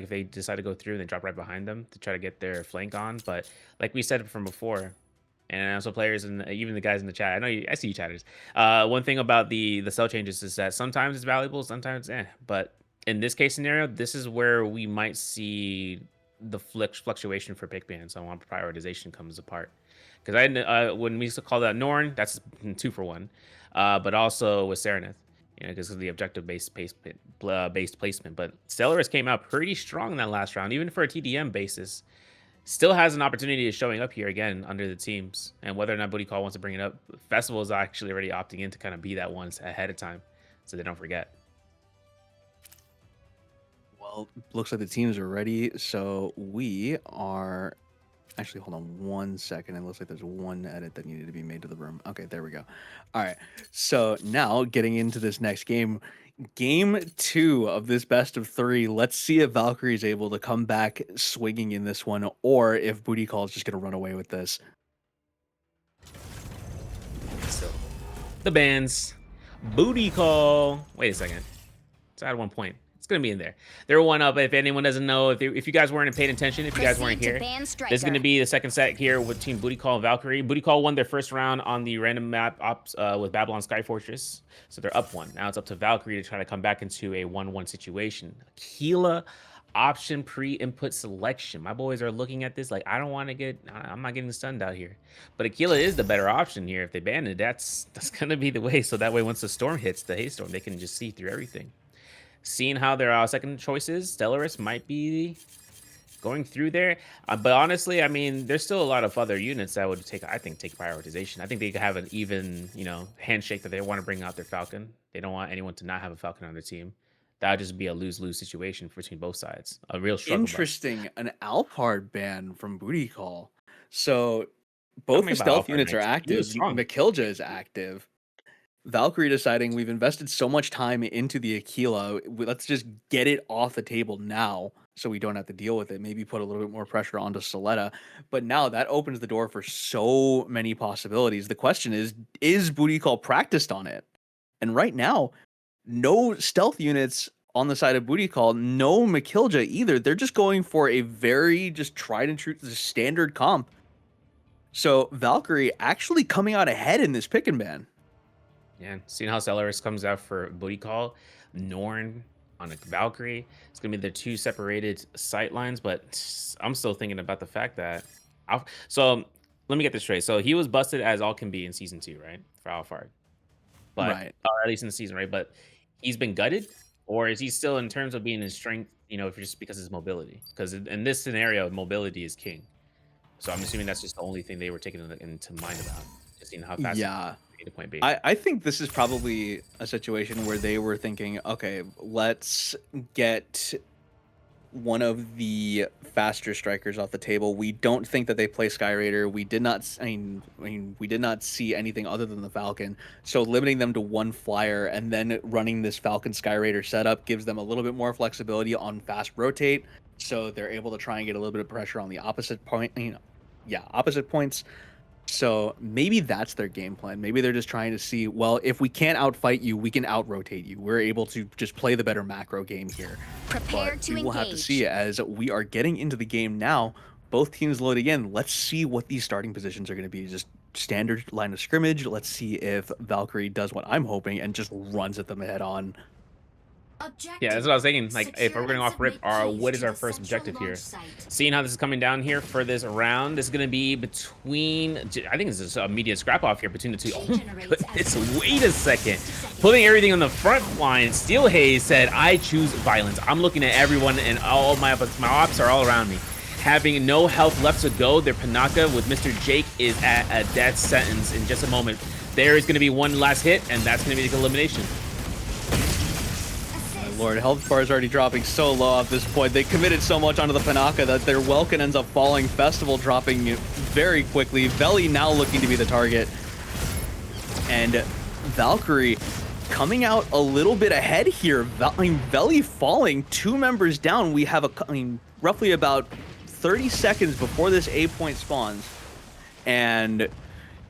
like if they decide to go through and they drop right behind them to try to get their flank on. But like we said from before, and also players and even the guys in the chat. I see you chatters. One thing about the cell changes is that sometimes it's valuable, sometimes But in this case scenario, this is where we might see the fluctuation for pick bans on prioritization comes apart. Because when we used to call that Norn, that's 2 for 1. But also with Serenith, because of the objective based placement. But Stellaris came out pretty strong in that last round, even for a TDM basis. Still has an opportunity of showing up here again under the teams, and whether or not Booty Call wants to bring it up, Festival is actually already opting in to kind of be that once ahead of time, so they don't forget. Well, looks like the teams are ready, so we are. Actually, hold on 1 second. It looks like there's one edit that needed to be made to the room. Okay, there we go. All right. So now getting into this next game, game 2 of this best of 3. Let's see if Valkyrie is able to come back swinging in this one, or if Booty Call is just going to run away with this. So the bans, Booty Call. Wait a second. It's at 1 point. It's going to be in there. They're 1 up. If anyone doesn't know, if you guys weren't paying attention, if you guys weren't here, this is going to be the second set here with Team Booty Call and Valkyrie. Booty Call won their first round on the random map ops with Babylon Sky Fortress. So they're up 1. Now it's up to Valkyrie to try to come back into a 1-1 situation. Aquila option pre-input selection. My boys are looking at this like, I'm not getting stunned out here. But Aquila is the better option here. If they ban it, that's going to be the way. So that way, once the storm hits, the hailstorm, they can just see through everything. Seeing how their second choices, Stellaris might be going through there. But honestly, I mean, there's still a lot of other units that would take prioritization. I think they could have an even, handshake that they want to bring out their Falcon. They don't want anyone to not have a Falcon on their team. That would just be a lose-lose situation between both sides. A real struggle. Interesting. An Alpard ban from Booty Call. So both the stealth units are active. Makilja is active. Valkyrie deciding we've invested so much time into the Aquila, let's just get it off the table now so we don't have to deal with it. Maybe put a little bit more pressure onto Soletta. But now that opens the door for so many possibilities. The question is Booty Call practiced on it? And right now, no stealth units on the side of Booty Call, no Makilja either. They're just going for a very just tried and true standard comp. So Valkyrie actually coming out ahead in this pick and ban. Yeah, seeing how Stellaris comes out for Booty Call, Norn on a Valkyrie. It's going to be their 2 separated sight lines, but I'm still thinking about the fact that... So, let me get this straight. So, he was busted as all can be in Season 2, right? For Alphard. But, right. Or at least in the season, right? But he's been gutted? Or is he still, in terms of being in strength, just because of his mobility? Because in this scenario, mobility is king. So, I'm assuming that's just the only thing they were taking into mind about. Just seeing how fast... Yeah. Point B. I think this is probably a situation where they were thinking, okay, let's get one of the faster strikers off the table. We don't think that they play Sky Raider. We did not. We did not see anything other than the Falcon. So limiting them to 1 flyer and then running this Falcon Sky Raider setup gives them a little bit more flexibility on fast rotate. So they're able to try and get a little bit of pressure on the opposite point. Opposite points. So maybe that's their game plan. Maybe they're just trying to see, well, if we can't outfight you, we can out-rotate you. We're able to just play the better macro game here. But we will have to see as we are getting into the game now. Both teams loading in. Let's see what these starting positions are going to be. Just standard line of scrimmage. Let's see if Valkyrie does what I'm hoping and just runs at them head on. Yeah, that's what I was thinking. Like, if we're going off rip, what is our first objective here? Seeing how this is coming down here for this round, this is going to be between... I think this is a immediate scrap-off here between the two. Oh, goodness, wait a second. Putting everything on the front line, Steel Haze said, I choose violence. I'm looking at everyone, and all my ops are all around me. Having no health left to go, their Panaka with Mr. Jake is at a death sentence in just a moment. There is going to be one last hit, and that's going to be the elimination. Lord, health bar is already dropping so low at this point. They committed so much onto the Panaka that their Welkin ends up falling. Festival dropping very quickly. Veli now looking to be the target. And Valkyrie coming out a little bit ahead here. Veli falling, 2 members down. We have roughly about 30 seconds before this A point spawns. And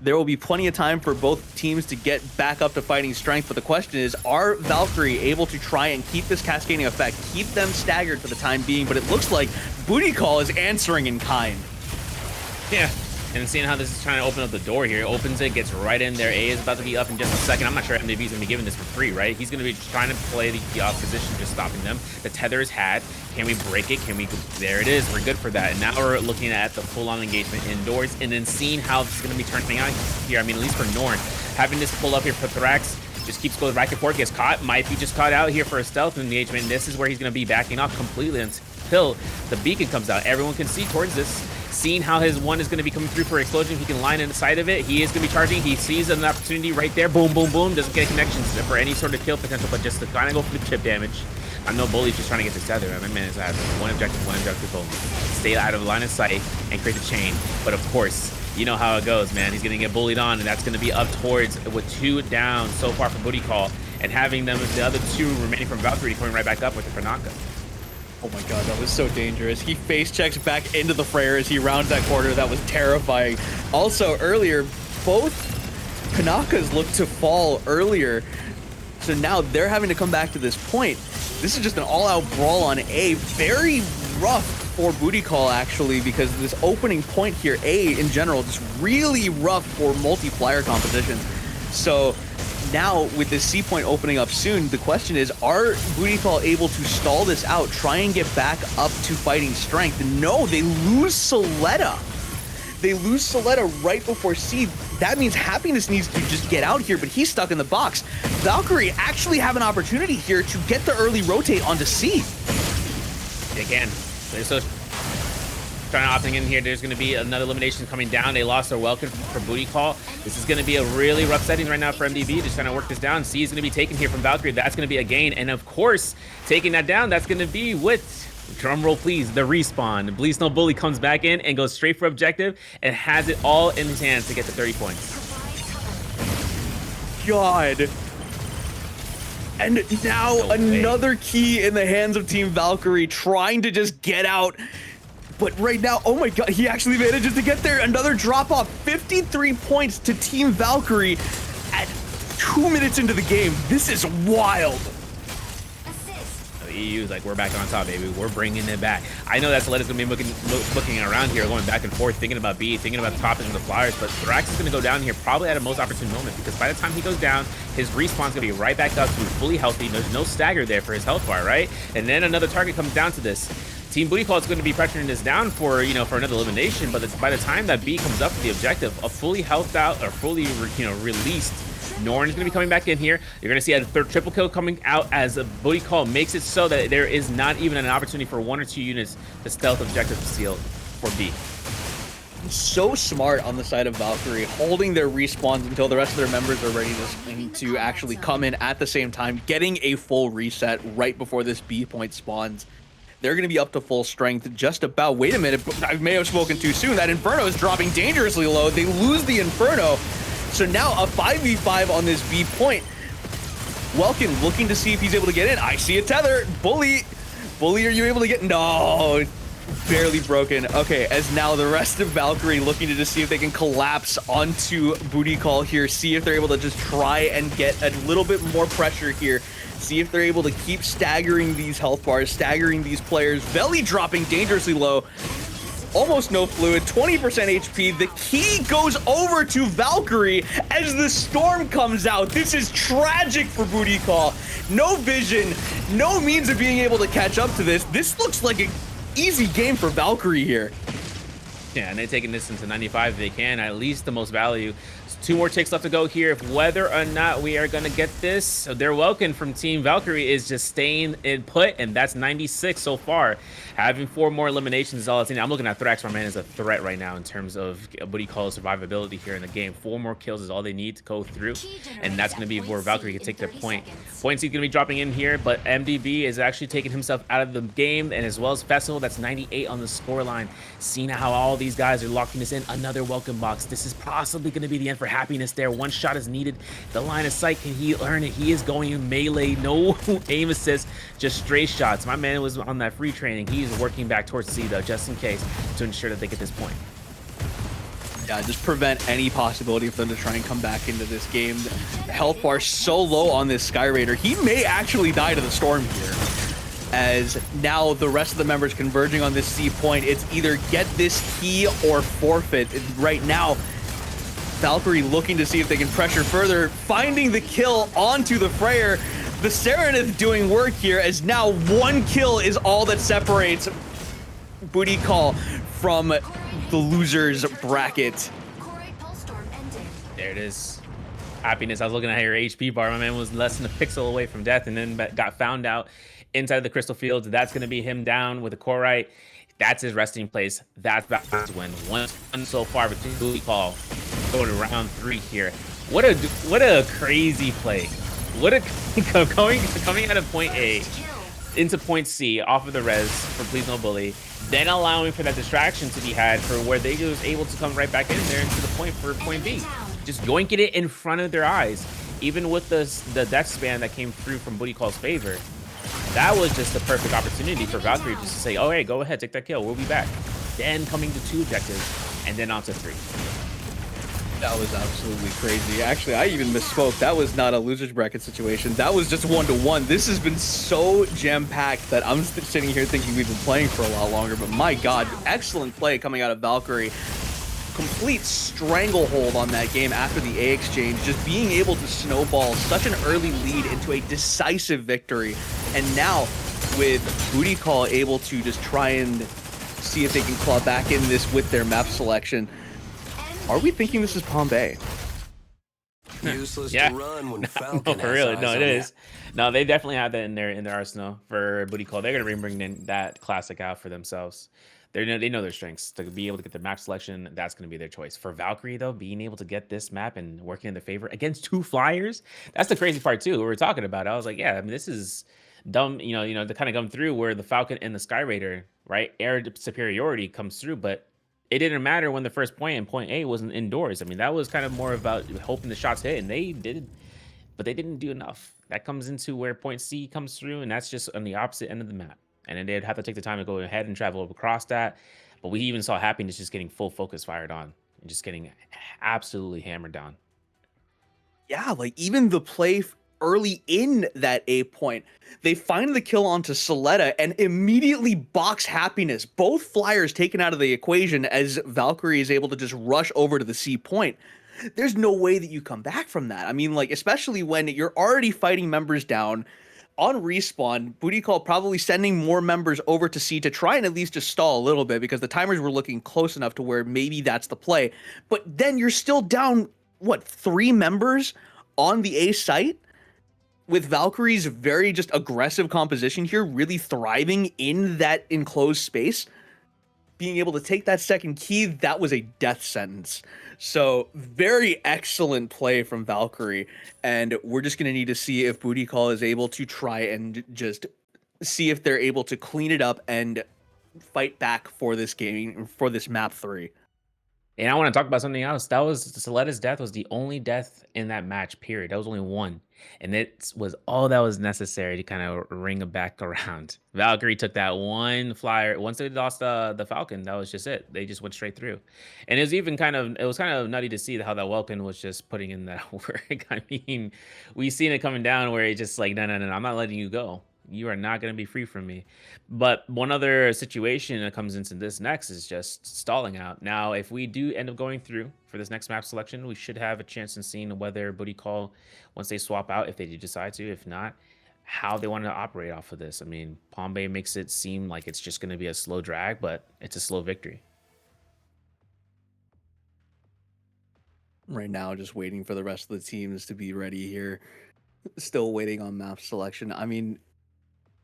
there will be plenty of time for both teams to get back up to fighting strength, but the question is, are Valkyrie able to try and keep this cascading effect, keep them staggered for the time being? But it looks like Booty Call is answering in kind. Yeah. And seeing how this is trying to open up the door here, opens it, gets right in there. A is about to be up in just a second. I'm not sure MDB is going to be giving this for free, right? He's going to be trying to play the opposition, just stopping them. The tether is had. Can we break it? Can we? There it is. We're good for that. And now we're looking at the full-on engagement indoors, and then seeing how this is going to be turning out here. I mean, at least for Norn, having this pull up here for Thrax. Just keeps going back and forth, gets caught, might be just caught out here for a stealth engagement. And this is where he's going to be backing off completely until the beacon comes out. Everyone can see towards this. Seeing how his one is going to be coming through for explosion, he can line inside of it. He is going to be charging. He sees an opportunity right there. Boom, boom, boom. Doesn't get connections for any sort of kill potential, but just to kind of go for the chip damage. I know Bully's just trying to get this tether. My man is at one objective goal. Stay out of the line of sight and create the chain. But of course, you know how it goes, man. He's going to get bullied on, and that's going to be up towards with 2 down so far for Booty Call, and having them the other 2 remaining from Valkyrie coming right back up with the Panaka. Oh my god, that was so dangerous. He face checks back into the Freyr as he rounds that corner. That was terrifying. Also, earlier, both Panakas looked to fall earlier. So now they're having to come back to this point. This is just an all-out brawl on A. Very rough for Booty Call, actually, because this opening point here, A in general, just really rough for multiplier competition. So now, with this C point opening up soon, the question is, are Booty Call able to stall this out, try and get back up to fighting strength? No, they lose Soletta. They lose Soletta right before C. That means Happiness needs to just get out here, but he's stuck in the box. Valkyrie actually have an opportunity here to get the early rotate onto C. They can. They're so trying to opting in here. There's going to be another elimination coming down. They lost their welcome for Booty Call. This is going to be a really rough setting right now for MDB. Just trying to work this down. C is going to be taken here from Valkyrie. That's going to be a gain. And of course, taking that down, that's going to be with, drum roll please, the respawn. Bleed Snow Bully comes back in and goes straight for objective and has it all in his hands to get to 30 points. God. And now another key in the hands of Team Valkyrie, trying to just get out. But right now, oh my god, he actually manages to get there. Another drop off, 53 points to Team Valkyrie at 2 minutes into the game. This is wild. EU's like, we're back on top, baby. We're bringing it back. I know that Soletta's going to be looking around here, going back and forth, thinking about B, thinking about the top end of the Flyers, but Thrax is going to go down here probably at a most opportune moment, because by the time he goes down, his respawn's going to be right back up to fully healthy. There's no stagger there for his health bar, right? And then another target comes down to this. Team Booty Call is going to be pressuring this down for, for another elimination, but by the time that B comes up to the objective, a fully healthed out or fully, released Norn is going to be coming back in here. You're going to see a third triple kill coming out as a Booty Call makes it so that there is not even an opportunity for 1 or 2 units to stealth objective seal for B. So smart on the side of Valkyrie, holding their respawns until the rest of their members are ready to actually come in at the same time, getting a full reset right before this B point spawns. They're going to be up to full strength just about. Wait a minute, I may have spoken too soon. That Inferno is dropping dangerously low. They lose the Inferno. So now a 5v5 on this B point. Welkin looking to see if he's able to get in. I see a tether. Bully, are you able to get? No, barely broken. Okay, as now the rest of Valkyrie looking to just see if they can collapse onto Booty Call here. See if they're able to just try and get a little bit more pressure here. See if they're able to keep staggering these health bars, staggering these players. Veli dropping dangerously low. Almost no fluid, 20% HP. The key goes over to Valkyrie as the storm comes out. This is tragic for Booty Call. No vision, no means of being able to catch up to this. This looks like an easy game for Valkyrie here. Yeah, and they're taking this into 95 if they can, at least the most value. 2 more ticks left to go here. Whether or not we are going to get this, so their welcome from Team Valkyrie is just staying in put, and that's 96 so far. Having 4 more eliminations is all I've seen. I'm looking at Thrax, my man, as a threat right now in terms of what he calls survivability here in the game. 4 more kills is all they need to go through, and that's going to be where Valkyrie can take their point. Points he's going to be dropping in here, but MDB is actually taking himself out of the game, and as well as Festival, that's 98 on the scoreline. Seeing how all these guys are locking this in, another welcome box. This is possibly going to be the end for Happiness there. 1 shot is needed. The line of sight, can he earn it? He is going in melee, no aim assist, just straight shots. My man was on that free training. He is working back towards C though, just in case, to ensure that they get this point. Yeah, just prevent any possibility for them to try and come back into this game. The health bar so low on this Sky Raider. He may actually die to the storm here, as now the rest of the members converging on this C point. It's either get this key or forfeit. Right now, Valkyrie looking to see if they can pressure further, finding the kill onto the Freyr. The Serenith doing work here, as now 1 kill is all that separates Booty Call from the losers bracket. There it is. Happiness. I was looking at your HP bar. My man was less than a pixel away from death, and then got found out inside the crystal fields. That's going to be him down with a Corite. That's his resting place. That's about to win. One so far between Booty Call going to round 3 here. What a crazy play. What a coming out of point A into point C off of the res for Please No Bully, then allowing for that distraction to be had for where they was able to come right back in there into the point for point B. Just yoinking it in front of their eyes, even with the death span that came through from Booty Call's favor. That was just the perfect opportunity for Valkyrie just to say, oh, hey, go ahead, take that kill. We'll be back. Then coming to 2 objectives, and then on to 3. That was absolutely crazy. Actually, I even misspoke. That was not a loser's bracket situation. That was just 1-to-1. This has been so jam-packed that I'm sitting here thinking we've been playing for a lot longer. But my God, excellent play coming out of Valkyrie. Complete stranglehold on that game after the A exchange. Just being able to snowball such an early lead into a decisive victory. And now with Booty Call able to just try and see if they can claw back in this with their map selection. Are we thinking this is Palm Bay? Useless Yeah. to run when No, Falcon for has real. eyes No, it on is. No, they definitely have that in their arsenal for Booty Call. They're gonna bring in that classic out for themselves. They know their strengths to be able to get the map selection. That's gonna be their choice. For Valkyrie though, being able to get this map and working in their favor against 2 flyers, that's the crazy part too. We were talking about. I was like, yeah, I mean, this is dumb. To kind of come through where the Falcon and the Sky Raider, right, air superiority comes through, but it didn't matter when the first point and point A wasn't indoors. I mean, that was kind of more about hoping the shots hit, and they did, but they didn't do enough. That comes into where point C comes through, and that's just on the opposite end of the map. And then they'd have to take the time to go ahead and travel across that. But we even saw Happiness just getting full focus fired on and just getting absolutely hammered down. Yeah, like even the play early in that A point, they find the kill onto Soletta and immediately box Happiness. Both flyers taken out of the equation as Valkyrie is able to just rush over to the C point. There's no way that you come back from that. I mean, like, especially when you're already fighting members down on respawn, Booty Call probably sending more members over to C to try and at least just stall a little bit because the timers were looking close enough to where maybe that's the play. But then you're still down, what, 3 members on the A site? With Valkyrie's very just aggressive composition here, really thriving in that enclosed space, being able to take that second key, that was a death sentence. So very excellent play from Valkyrie, and we're just going to need to see if Booty Call is able to try and just see if they're able to clean it up and fight back for this game, for this map 3. And I want to talk about something else. That was Soletta's death was the only death in that match, period. That was only one. And it was all that was necessary to kind of ring it back around. Valkyrie took that one flyer. Once they lost the Falcon, that was just it. They just went straight through. And it was kind of nutty to see how that Welkin was just putting in that work. I mean, we seen it coming down where it's just like, no, I'm not letting you go. You are not going to be free from me. But one other situation that comes into this next is just stalling out. Now, if we do end up going through for this next map selection, we should have a chance in seeing whether Booty Call, once they swap out, if they do decide to, if not, how they want to operate off of this. I mean, Palm Bay makes it seem like it's just going to be a slow drag, but it's a slow victory. Right now, just waiting for the rest of the teams to be ready here. Still waiting on map selection. I mean,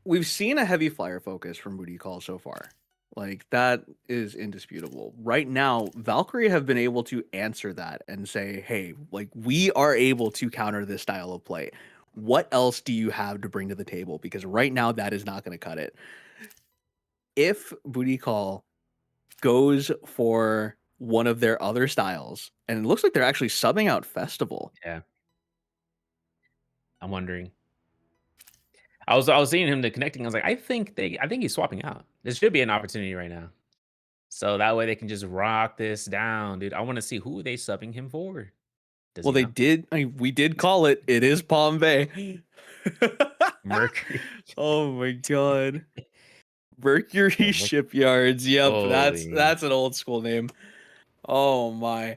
we've seen a heavy flyer focus from Booty Call so far. Like, that is indisputable. Right now, Valkyrie have been able to answer that and say, hey, like, we are able to counter this style of play. What else do you have to bring to the table? Because right now, that is not going to cut it. If Booty Call goes for one of their other styles, and it looks like they're actually subbing out Festival. Yeah. I'm wondering. I was seeing him the connecting. I was like, I think he's swapping out. This should be an opportunity right now. So that way they can just rock this down, dude. I want to see who they subbing him for. Does Well, he they know? did. I mean, we did call it. It is Palm Bay. Mercury. Oh my god. Mercury Yeah, Shipyards. Yep, holy. that's an old school name. Oh my.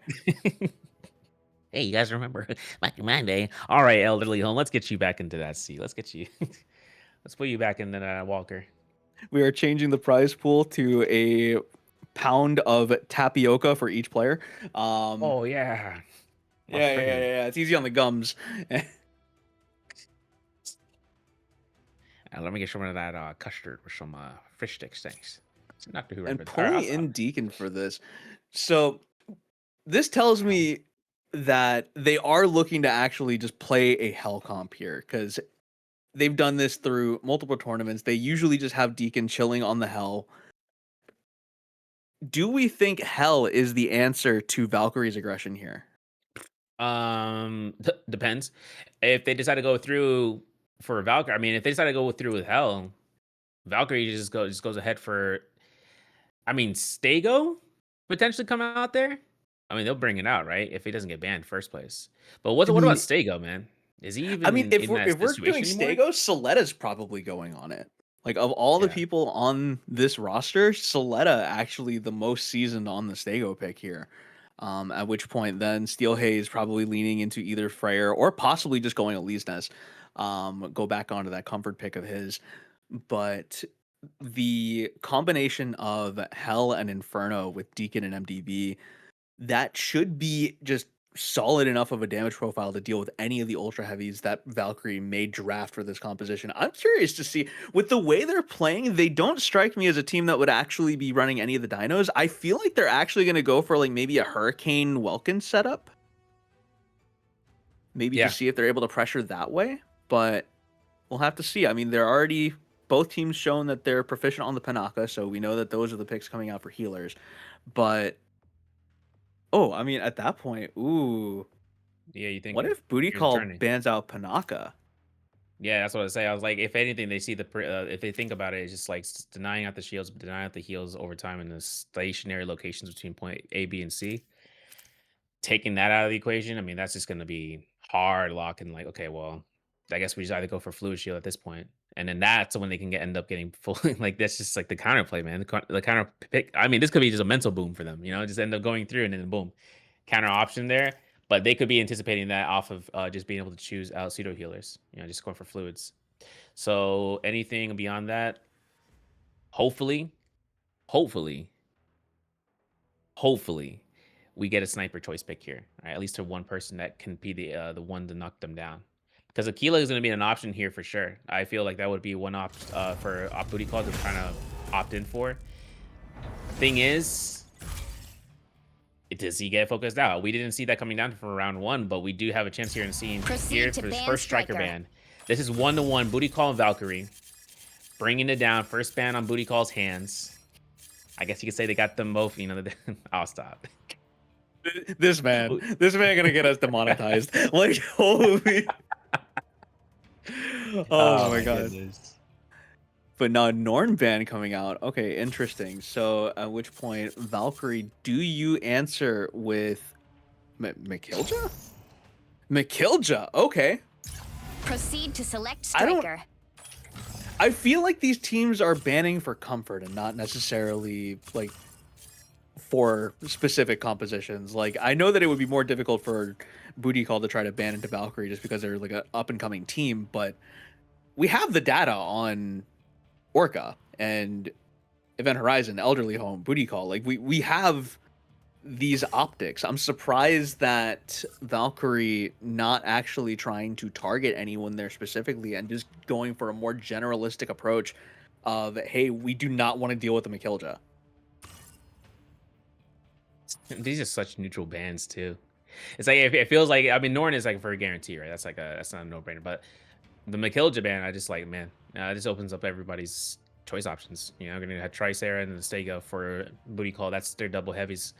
Hey, you guys remember back in my day? All right, elderly home. Let's get you back into that seat. Let's get you. Let's put you back into that walker. We are changing the prize pool to a pound of tapioca for each player. Oh yeah. My friend. Yeah. It's easy on the gums. Let me get some of that custard with some fish sticks. Thanks. It's not Who And reference. All right, pulling in Deacon for this. So this tells me that they are looking to actually just play a hell comp here because they've done this through multiple tournaments. They usually just have Deacon chilling on the hell. Do we think hell is the answer to Valkyrie's aggression here? Depends. If they decide to go through for Valkyrie, I mean, if they decide to go through with Hell, Valkyrie just goes ahead for. I mean, Stego potentially come out there. I mean, they'll bring it out, right? If he doesn't get banned first place. But I what about mean, Stego, man? Is he I mean, even in that if we're doing situation anymore? Stego, Soletta's probably going on it. Like of all the Yeah. people on this roster, Soletta actually the most seasoned on the Stego pick here. At which point then Steelhay is probably leaning into either Freyr or possibly just going Elise Ness. Go back onto that comfort pick of his. But the combination of Hell and Inferno with Deacon and MDB, that should be just solid enough of a damage profile to deal with any of the ultra heavies that Valkyrie may draft for this composition. I'm curious to see with the way they're playing, they don't strike me as a team that would actually be running any of the dinos. I feel like they're actually going to go for like maybe a Hurricane Welkin setup. Maybe Yeah. just see if they're able to pressure that way, but we'll have to see. I mean, they're already both teams shown that they're proficient on the Panaka, so we know that those are the picks coming out for healers. But oh, I mean, at that point, ooh, Yeah, you think what if Booty here's the Call turning? bans out Panaka? Yeah, that's what I say. I was like, if anything, they see if they think about it, it's just like denying out the shields, but denying out the heals over time in the stationary locations between point A, B, and C. Taking that out of the equation, I mean, that's just going to be hard locking. Like, okay, well, I guess we just either go for fluid shield at this point, and then that's when they can end up getting full. Like that's just like the counterplay, man. The counter pick. I mean, this could be just a mental boom for them. Just end up going through and then boom, counter option there. But they could be anticipating that off of just being able to choose out pseudo healers. Just going for fluids. So anything beyond that, hopefully, hopefully, hopefully we get a sniper choice pick here, right? At least to one person that can be the one to knock them down. Because Aquila is going to be an option here for sure. I feel like that would be one for Op Booty Call to kind of opt in for. Thing is, does he get focused out? We didn't see that coming down from round one, but we do have a chance here in seeing here for his first striker ban. This is 1-1 Booty Call and Valkyrie. Bringing it down. First ban on Booty Call's hands. I guess you could say they got them both, I'll stop. This man gonna get us demonetized. Like, holy. Oh my god. Goodness. But now Norn ban coming out. Okay, interesting. So at which point, Valkyrie, do you answer with Mikilja? Mikilja, okay. Proceed to select striker. I feel like these teams are banning for comfort and not necessarily like for specific compositions. Like I know that it would be more difficult for Booty Call to try to ban into Valkyrie just because they're like an up and coming team, but we have the data on Orca and Event Horizon, Elderly Home, Booty Call. Like we have these optics. I'm surprised that Valkyrie not actually trying to target anyone there specifically and just going for a more generalistic approach of, hey, we do not want to deal with the Mikilja. These are such neutral bans too. It's like it feels like Norn is like for a guarantee, right? That's not a no-brainer. But the Mikilja ban, I just like, man, it just opens up everybody's choice options. We're gonna have Tricera and the Stego for Booty Call. That's their double heavies.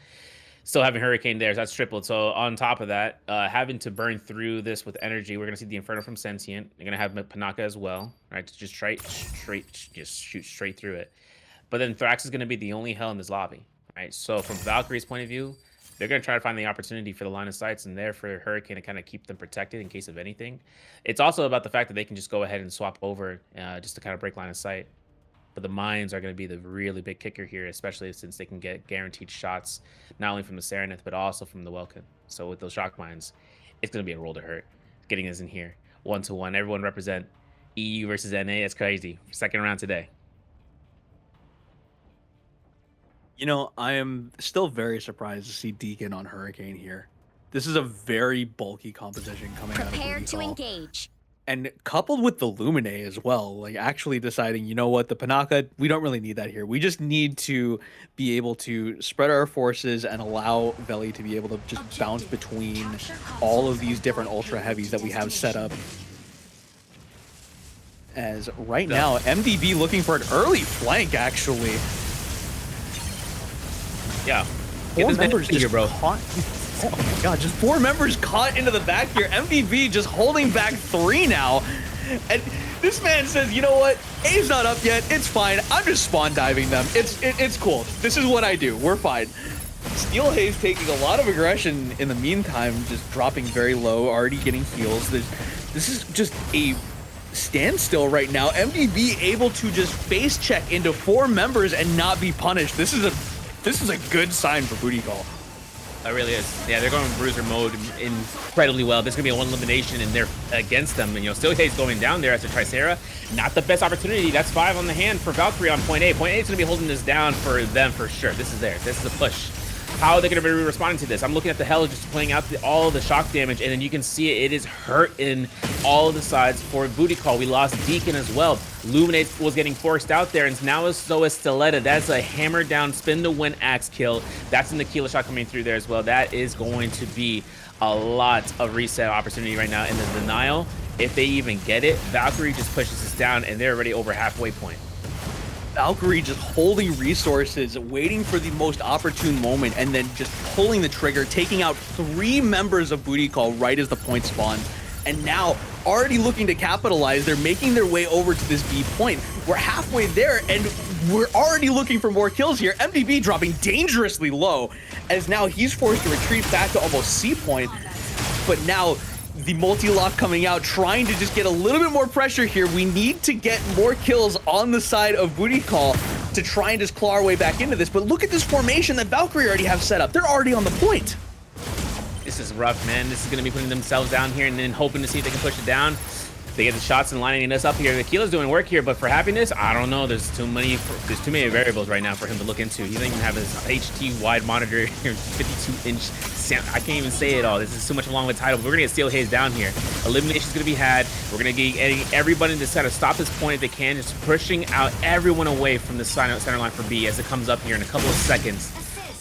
Still having Hurricane there, so that's tripled. So on top of that, having to burn through this with energy, we're gonna see the Inferno from Sentient. You're gonna have Panaka as well, right? To just just shoot straight through it. But then Thrax is gonna be the only hell in this lobby, right? So from Valkyrie's point of view, they're going to try to find the opportunity for the line of sights and there for Hurricane to kind of keep them protected in case of anything. It's also about the fact that they can just go ahead and swap over just to kind of break line of sight. But the mines are going to be the really big kicker here, especially since they can get guaranteed shots, not only from the Serenith, but also from the Welkin. So with those shock mines, it's going to be a roll to hurt. Getting us in here, 1-1. Everyone represent EU versus NA. That's crazy. Second round today. You know, I am still very surprised to see Deacon on Hurricane here. This is a very bulky composition coming out of Prepare Booty to Call. engage. And coupled with the Lumine as well, like actually deciding, you know what, the Panaka, we don't really need that here. We just need to be able to spread our forces and allow Veli to be able to just bounce between all of these different ultra heavies that we have set up. As right now, MDB looking for an early flank, actually. Yeah. Four members just here, bro. caught. Oh my god, just 4 members caught into the back here. MDB just holding back 3 now. And this man says, you know what? A's not up yet. It's fine. I'm just spawn diving them. It's cool. This is what I do. We're fine. Steel Haze taking a lot of aggression in the meantime, just dropping very low, already getting heals. This is just a standstill right now. MDB able to just face check into 4 members and not be punished. This is a good sign for Booty Call. It really is. Yeah, they're going Bruiser mode incredibly well. There's going to be a 1 elimination and they're against them. And, Steel Haze going down there as a Tricera. Not the best opportunity. That's 5 on the hand for Valkyrie on point A. Point A is going to be holding this down for them for sure. This is theirs. This is a push. How are they going to be responding to this? I'm looking at the Hell just playing out all the shock damage, and then you can see it is hurting all of the sides for Booty Call. We lost Deacon as well. Luminate was getting forced out there, and now so is Stiletta. That's a hammer down, spin to win axe kill. That's an Aquila shot coming through there as well. That is going to be a lot of reset opportunity right now in the denial. If they even get it, Valkyrie just pushes us down, and they're already over halfway point. Valkyrie just holding resources, waiting for the most opportune moment, and then just pulling the trigger, taking out 3 members of Booty Call right as the point spawned. And now, already looking to capitalize, they're making their way over to this B point. We're halfway there, and we're already looking for more kills here. MDB dropping dangerously low, as now he's forced to retreat back to almost C point. But now, the multi-lock coming out, trying to just get a little bit more pressure here. We need to get more kills on the side of Booty Call to try and just claw our way back into this. But look at this formation that Valkyrie already have set up. They're already on the point. This is rough, man. This is going to be putting themselves down here and then hoping to see if they can push it down. They get the shots and lining us up here. Akila's doing work here, but for happiness, I don't know. There's too many variables right now for him to look into. He doesn't even have his HT wide monitor here, 52-inch sound. I can't even say it all. This is too much along with title. We're gonna get Steel Haze down here. Elimination's gonna be had. We're gonna get everybody to try to stop this point if they can, just pushing out everyone away from the center line for B as it comes up here in a couple of seconds.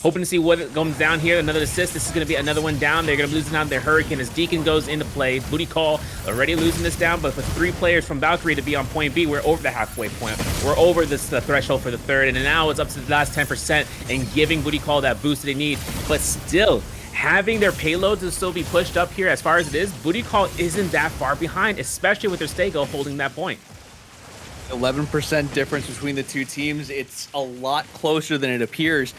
Hoping to see what comes down here. Another assist. This is going to be another one down. They're going to be losing out their Hurricane as Deacon goes into play. Booty Call already losing this down, but for 3 players from Valkyrie to be on point B, we're over the halfway point. We're over the threshold for the third, and now it's up to the last 10% and giving Booty Call that boost they need. But still, having their payloads to still be pushed up here as far as it is, Booty Call isn't that far behind, especially with their Stego holding that point. 11% difference between the 2 teams. It's a lot closer than it appears.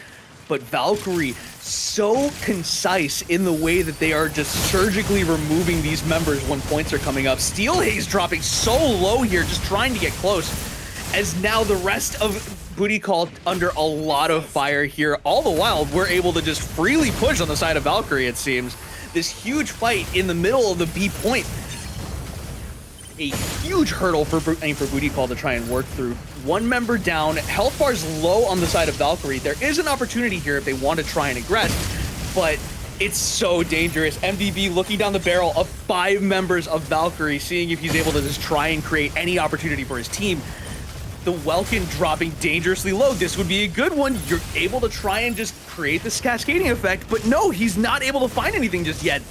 But Valkyrie, so concise in the way that they are just surgically removing these members when points are coming up. Steel Haze dropping so low here, just trying to get close. As now the rest of Booty Call under a lot of fire here. All the while, we're able to just freely push on the side of Valkyrie, it seems. This huge fight in the middle of the B point. A huge hurdle for Booty Call to try and work through. 1 member down, health bar's low on the side of Valkyrie. There is an opportunity here if they want to try and aggress, but it's so dangerous. MDB looking down the barrel of 5 members of Valkyrie, seeing if he's able to just try and create any opportunity for his team. The Welkin dropping dangerously low. This would be a good one. You're able to try and just create this cascading effect, but no, he's not able to find anything just yet.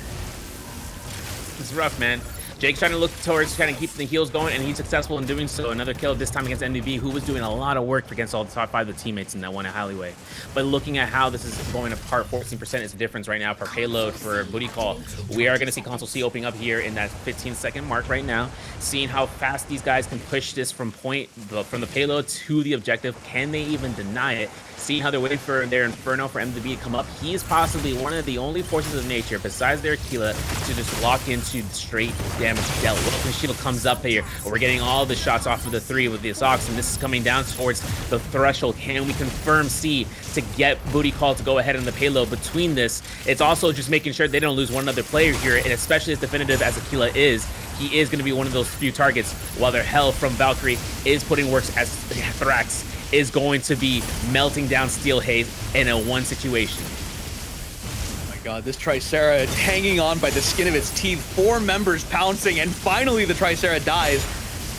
It's rough, man. Jake's trying to look towards kind of keep the heals going, and he's successful in doing so. Another kill, this time against MDB, who was doing a lot of work against all the top 5 of the teammates in that one alleyway. But looking at how this is going apart, 14% is the difference right now per payload for Booty Call. We are going to see Console C opening up here in that 15-second mark right now. Seeing how fast these guys can push this from the payload to the objective. Can they even deny it? Seeing how they're waiting for their Inferno for MDB to come up. He is possibly one of the only forces of nature, besides their Aquila, to just lock into straight damage dealt. Welcome Shield comes up here. We're getting all the shots off of the 3 with the Ox, and this is coming down towards the threshold. Can we confirm C to get Booty Call to go ahead in the payload between this? It's also just making sure they don't lose one other player here, and especially as definitive as Aquila is, he is going to be one of those few targets, while their hell from Valkyrie is putting works as Thrax is going to be melting down Steel Haze in a 1 situation. Oh my god, this Tricera hanging on by the skin of its teeth, 4 members pouncing, and finally the Tricera dies.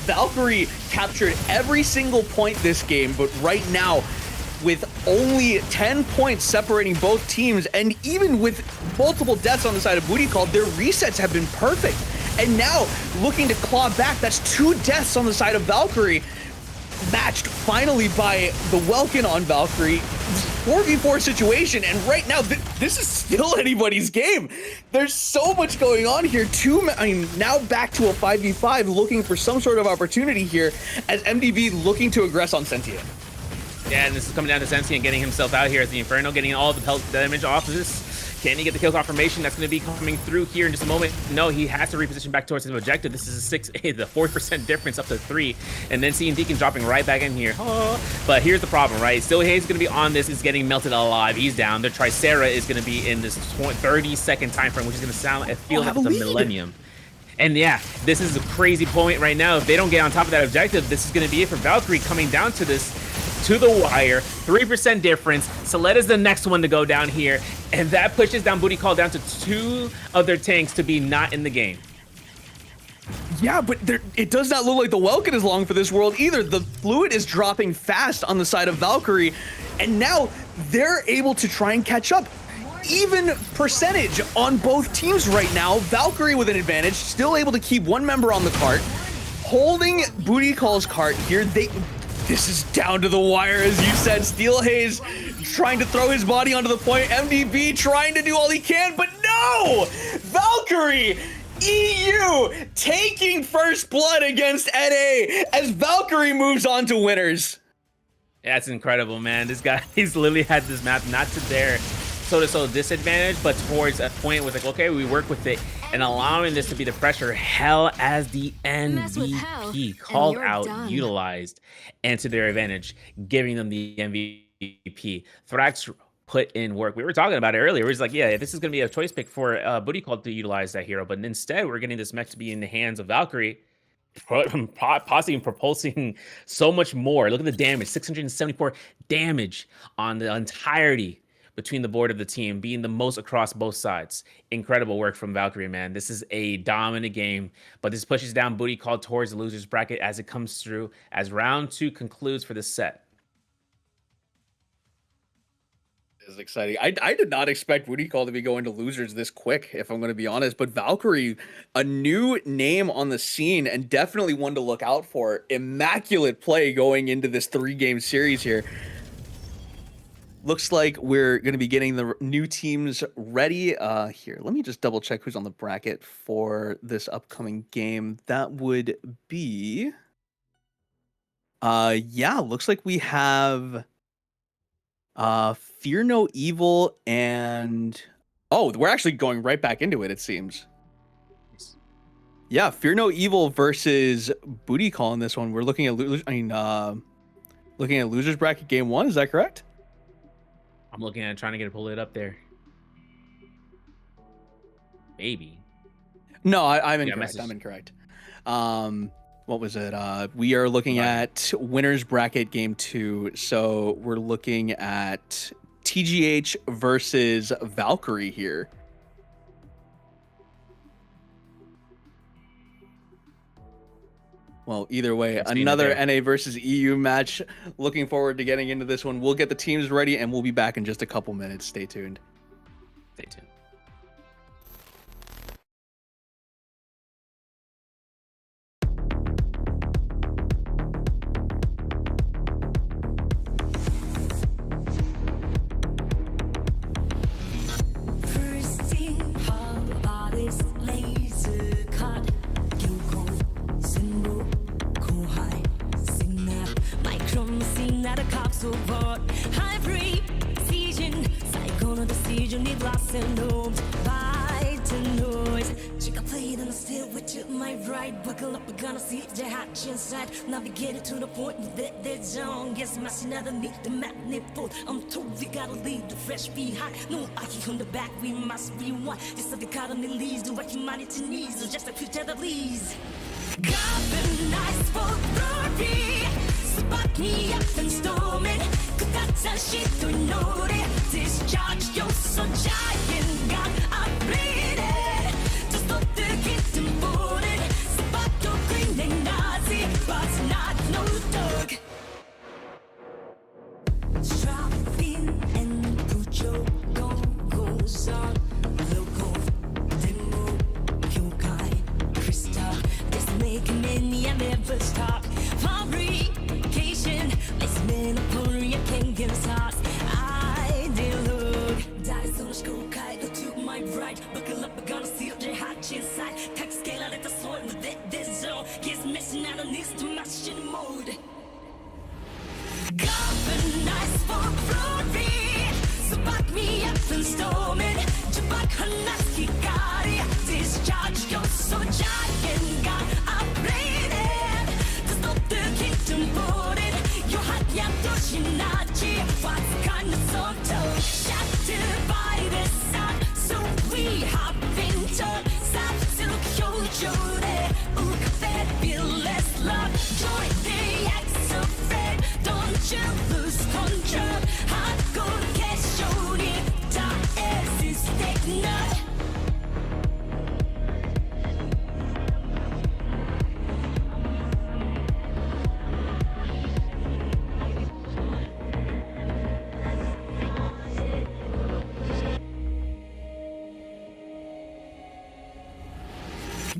Valkyrie captured every single point this game, but right now, with only 10 points separating both teams, and even with multiple deaths on the side of Booty Call, their resets have been perfect. And now, looking to claw back, that's 2 deaths on the side of Valkyrie, matched finally by the Welkin on Valkyrie. 4v4 situation, and right now this is still anybody's game. There's so much going on here. Now back to a 5v5, looking for some sort of opportunity here as MDB looking to aggress on Sentient. Yeah, and this is coming down to Sentient getting himself out here as the Inferno, getting all the pelt damage off of this. Can he get the kill confirmation? That's going to be coming through here in just a moment. No, he has to reposition back towards his objective. This is a 4% difference up to 3. And then seeing Deacon dropping right back in here. Oh. But here's the problem, right? Still Hayes is going to be on this. Is getting melted alive. He's down. The Tricera is going to be in this 30-second time frame, which is going to sound, it feels like it's a millennium. And yeah, this is a crazy point right now. If they don't get on top of that objective, this is going to be it for Valkyrie coming down to this. To the wire, 3% difference. Soletta's the next one to go down here, and that pushes down Booty Call down to 2 of their tanks to be not in the game. Yeah, but it does not look like the Welkin is long for this world either. The fluid is dropping fast on the side of Valkyrie, and now they're able to try and catch up. Even percentage on both teams right now. Valkyrie with an advantage, still able to keep 1 member on the cart, holding Booty Call's cart here. This is down to the wire, as you said. Steel Haze trying to throw his body onto the point. MDB trying to do all he can, but no! Valkyrie, EU, taking first blood against NA as Valkyrie moves on to winners. Yeah, that's incredible, man. This guy, he's literally had this map not to their so disadvantage, but towards a point where it's like, okay, we work with it, and allowing this to be the pressure. Hell as the MVP called out, done. Utilized, and to their advantage, giving them the MVP. Thrax put in work. We were talking about it earlier. It was like, yeah, this is going to be a choice pick for Booty Call to utilize that hero, but instead we're getting this mech to be in the hands of Valkyrie, possibly propulsing so much more. Look at the damage, 674 damage on the entirety between the board of the team, being the most across both sides. Incredible work from Valkyrie, man. This is a dominant game, but this pushes down Booty Call towards the loser's bracket as it comes through, as round 2 concludes for the set. This is exciting. I did not expect Booty Call to be going to losers this quick, if I'm going to be honest, but Valkyrie, a new name on the scene and definitely one to look out for. Immaculate play going into this 3-game series here. Looks like we're going to be getting the new teams ready. Here, let me just double check who's on the bracket for this upcoming game. That would be... yeah, looks like we have Fear No Evil and... Oh, we're actually going right back into it, it seems. Yeah, Fear No Evil versus Booty Call in this one. We're looking at looking at losers bracket game 1, is that correct? I'm looking at trying to pull it up there. Maybe. No, I'm incorrect. I'm incorrect. What was it? We are looking at winners bracket game 2. So we're looking at TGH versus Valkyrie here. Well, either way, another NA versus EU match. Looking forward to getting into this one. We'll get the teams ready, and we'll be back in just a couple minutes. Stay tuned. Stay tuned. blossomed by the noise. Check a plate and I still with you, my right. Buckle up, we're gonna see the hatch inside. Navigated to the point that they're zone. Yes, my another need the manifold. I'm told we gotta leave the fresh behind. No, I keep on the back, we must be one. Just so the economy leads, the way humanity needs. So just a few tether leads. Carbonized for glory. Spot me up and storming. 그같은 시도 노래. Discharge your so giant gun. I'm bleeding. Just stop the kitten boarding. Spot your green and Nazi, but not no dog. Strap in and put your goggles on. Logo, demo, yokai, crystal. This making me I never stop. Fabrication, let's menopause, can't get sauce. I did look. Dice on the school kite, go to my right. Buckle up, we're gonna see the hatch inside. Tech scale, I let the soil with this zone. Gets missing out on this to match in mode. Carbonized for glory. Spot me up and storming. Jabak Hanaski Gari. Discharge your so giant gun. I'm bleeding. To stop the kingdom boarding. Your hot yam doshinachi. What's kind of so shattered by the sun. So we hop into Satsu Kyojore. Uka fabulous love. Joy the acts of fred. Don't you lose control. Hardcore casualty. Da is stagnant.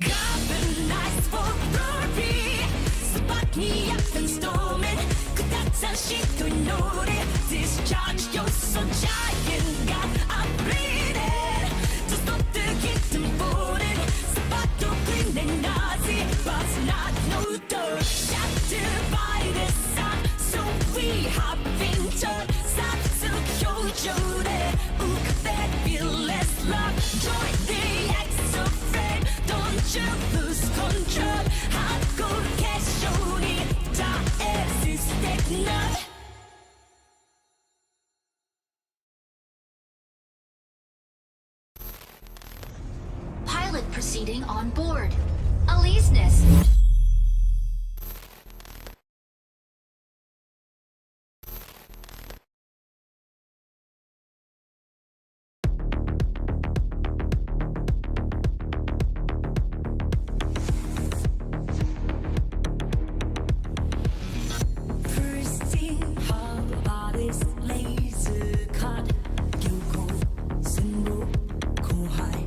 Carbonized for glory. Spot me up and storming. 그같은 시도 노래. Discharge your so giant gun. I'm bleeding. To stop the kitten boarding. Spot your green and Nazi, but not no dog. Shattered by the sun, so we hop into Satsu Kyojore. Uka fabulous love. Join the acts of fred. Don't you lose control. Hardcore casualty. Da is stagnant. Pilot proceeding on board. Aleseness. Pristine harbors, laser cut. Gyoko, Senro, Kohai,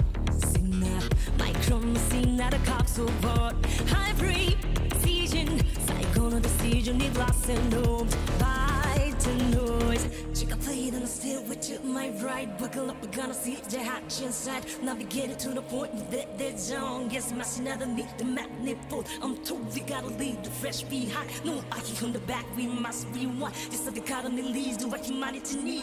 Signal. Micron, Signal, the cops support. Hybrid, precision. Psycho, decision, need lost and homes. By the noise. Check a plate and I still with you, my right. Buckle up, we're gonna see the hatch inside. Navigated to the point that they're zone. Yes, my another need the manifold. I'm told we gotta leave the fresh behind. No, I keep on the back, we must be one. Just so the economy leads, the way humanity needs.